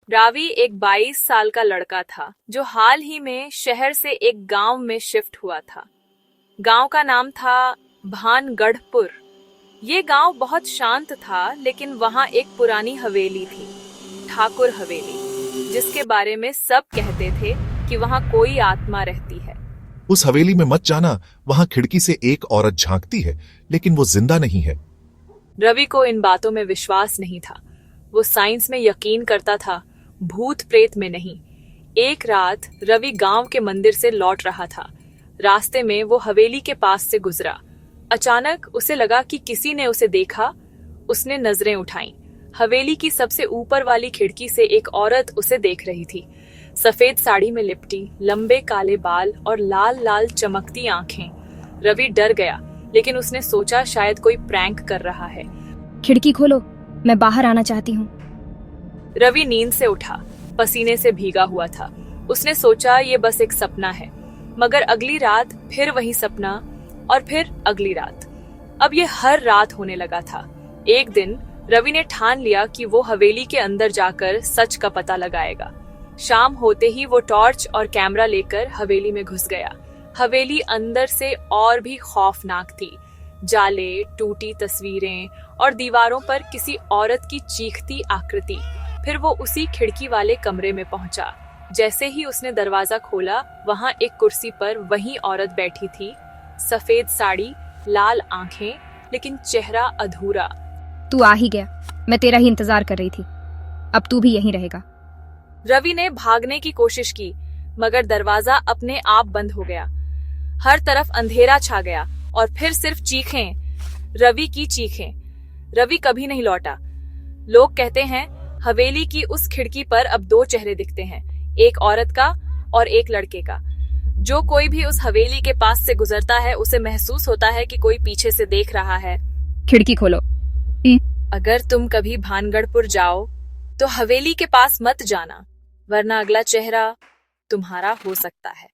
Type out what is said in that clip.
रावी एक 22 साल का लड़का था जो हाल ही में शहर से एक गांव में शिफ्ट हुआ था। गांव का नाम था भानगढ़पुर। ये गांव बहुत शांत था, लेकिन वहां एक पुरानी हवेली थी, ठाकुर हवेली, जिसके बारे में सब कहते थे कि वहां कोई आत्मा रहती है। उस हवेली में मत जाना, वहां खिड़की से एक औरत झांकती है, लेकिन वो जिंदा नहीं है। रवि को इन बातों में विश्वास नहीं था। वो साइंस में यकीन करता था, भूत प्रेत में नहीं। एक रात रवि गांव के मंदिर से लौट रहा था। रास्ते में वो हवेली के पास से गुजरा। अचानक उसे लगा कि किसी ने उसे देखा। उसने नजरें उठाईं। हवेली की सबसे ऊपर वाली खिड़की से एक औरत उसे देख रही थी। सफेद साड़ी में लिपटी, लंबे काले बाल और लाल लाल चमकती आंखें। रवि डर गया, लेकिन उसने सोचा शायद कोई प्रैंक कर रहा है। खिड़की खोलो, मैं बाहर आना चाहती हूँ। रवि नींद से उठा, पसीने से भीगा हुआ था। उसने सोचा ये बस एक सपना है, मगर अगली रात फिर वही सपना और फिर अगली रात। अब ये हर रात होने लगा था। एक दिन रवि ने ठान लिया कि वो हवेली के अंदर जाकर सच का पता लगाएगा। शाम होते ही वो टॉर्च और कैमरा लेकर हवेली में घुस गया। हवेली अंदर से और भी खौफनाक थी। जाले, टूटी तस्वीरें और दीवारों पर किसी औरत की चीखती आकृति। फिर वो उसी खिड़की वाले कमरे में पहुंचा। जैसे ही उसने दरवाजा खोला, वहां एक कुर्सी पर वही औरत बैठी थी। सफेद साड़ी, लाल आंखें, लेकिन चेहरा अधूरा। तू आ ही गया, मैं तेरा ही इंतजार कर रही थी। अब तू भी यहीं रहेगा। रवि ने भागने की कोशिश की, मगर दरवाजा अपने आप बंद हो गया। हर तरफ अंधेरा छा गया और फिर सिर्फ चीखें, रवि की चीखें। रवि कभी नहीं लौटा। लोग कहते हैं हवेली की उस खिड़की पर अब दो चेहरे दिखते हैं, एक औरत का और एक लड़के का। जो कोई भी उस हवेली के पास से गुजरता है, उसे महसूस होता है कि कोई पीछे से देख रहा है। खिड़की खोलो। अगर तुम कभी भानगढ़पुर जाओ तो हवेली के पास मत जाना, वरना अगला चेहरा तुम्हारा हो सकता है।